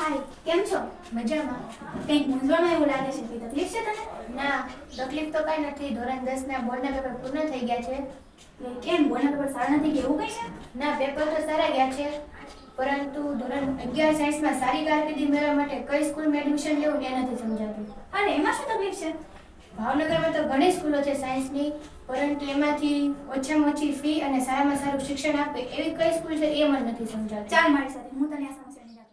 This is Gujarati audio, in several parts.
હાય, કેમ છો? મજામાં. કંઈક મૂંઝવણમાં એવું લાગે છે. કંઈ તકલીફ છે તને? ના, તકલીફ તો કાંઈ નથી. ધોરણ 10 ના બોર્ડના પેપર પૂર્ણ થઈ ગયા છે. કેમ બોર્ડના પેપર સારા નથી કે એવું કંઈ છે? ના, પેપર તો સારા ગયા છે, પરંતુ ધોરણ 11 સાયન્સમાં સારી કારકિર્દી મેળવવા માટે કઈ સ્કૂલમાં એડમિશન લેવું એ નથી સમજાતું. અને એમાં શું તકલીફ છે? ભાવનગરમાં તો ઘણી સ્કૂલો છે સાયન્સની, પરંતુ એમાંથી ઓછામાં ઓછી ફી અને સારામાં સારું શિક્ષણ આપે એવી કઈ સ્કૂલ છે એ મને નથી સમજાતું. ચાલ મારી સાથે, હું તને આ સમસ્યાની જાણ.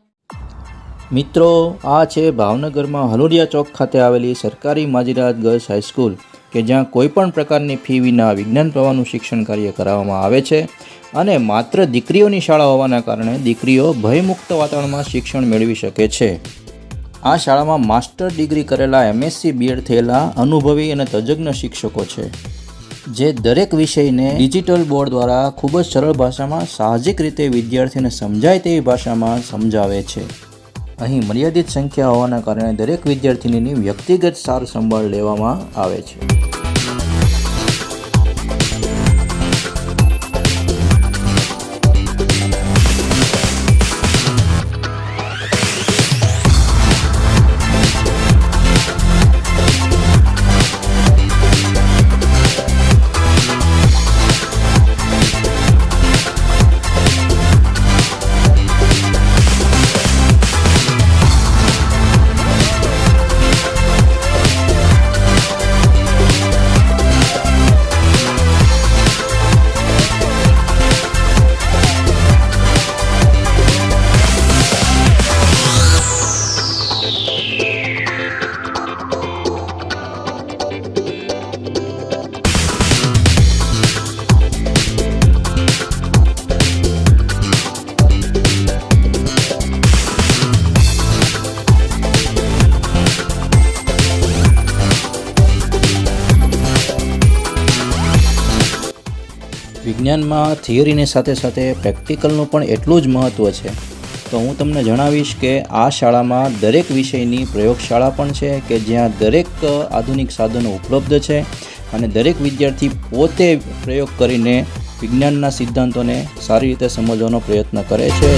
મિત્રો, આ છે ભાવનગરમાં હલુડિયા ચોક ખાતે આવેલી સરકારી માજીરાત ગર્લ્સ હાઈસ્કૂલ કે જ્યાં કોઈપણ પ્રકારની ફી વિના વિજ્ઞાન પ્રવાહનું શિક્ષણ કાર્ય કરાવવામાં આવે છે અને માત્ર દીકરીઓની શાળા હોવાના કારણે દીકરીઓ ભયમુક્ત વાતાવરણમાં શિક્ષણ મેળવી શકે છે. આ શાળામાં માસ્ટર ડિગ્રી કરેલા MSc BEd થયેલા અનુભવી અને તજજ્ઞ શિક્ષકો છે, જે દરેક વિષયને ડિજિટલ બોર્ડ દ્વારા ખૂબ જ સરળ ભાષામાં સાહજિક રીતે વિદ્યાર્થીને સમજાય તેવી ભાષામાં સમજાવે છે. અહીં મર્યાદિત સંખ્યા હોવાના કારણે દરેક વિદ્યાર્થીનીની વ્યક્તિગત સાર સંભાળ લેવામાં આવે છે. વિજ્ઞાનમાં થિયરીની સાથે સાથે પ્રેક્ટિકલનું પણ એટલું જ મહત્ત્વ છે. તો હું તમને જણાવીશ કે આ શાળામાં દરેક વિષયની પ્રયોગશાળા પણ છે કે જ્યાં દરેક આધુનિક સાધનો ઉપલબ્ધ છે અને દરેક વિદ્યાર્થી પોતે પ્રયોગ કરીને વિજ્ઞાનના સિદ્ધાંતોને સારી રીતે સમજવાનો પ્રયત્ન કરે છે.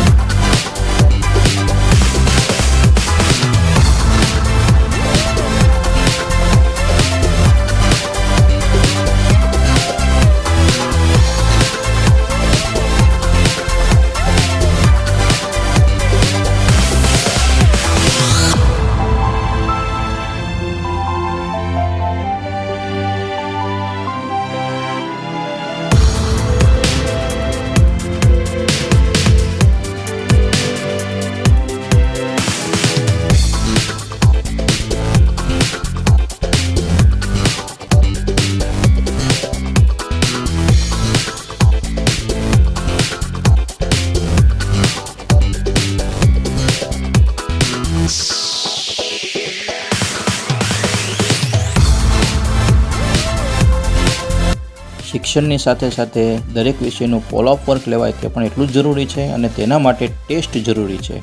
શિક્ષણની સાથે સાથે દરેક વિષયનું ફોલો અપ વર્ક લેવાય તે પણ એટલું જ જરૂરી છે અને તેના માટે ટેસ્ટ જરૂરી છે.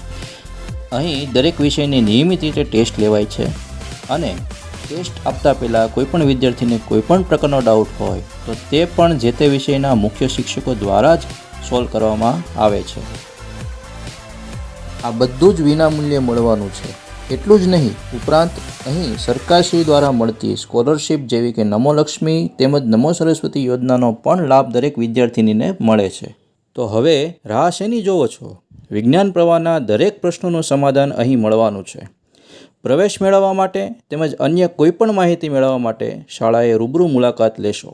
અહીં દરેક વિષયની નિયમિત રીતે ટેસ્ટ લેવાય છે અને ટેસ્ટ આપતા પહેલાં કોઈપણ વિદ્યાર્થીને કોઈપણ પ્રકારનો ડાઉટ હોય તો તે પણ જે તે વિષયના મુખ્ય શિક્ષકો દ્વારા જ સોલ્વ કરવામાં આવે છે. આ બધું જ વિનામૂલ્યે મળવાનું છે. એટલું જ નહીં, ઉપરાંત અહીં સરકારશ્રી દ્વારા મળતી સ્કોલરશિપ જેવી કે નમો લક્ષ્મી તેમજ નમો સરસ્વતી યોજનાનો પણ લાભ દરેક વિદ્યાર્થીનીને મળે છે. તો હવે રાહ શેની જોવો છો? વિજ્ઞાન પ્રવાહના દરેક પ્રશ્નોનું સમાધાન અહીં મળવાનું છે. પ્રવેશ મેળવવા માટે તેમજ અન્ય કોઈપણ માહિતી મેળવવા માટે શાળાએ રૂબરૂ મુલાકાત લેશો.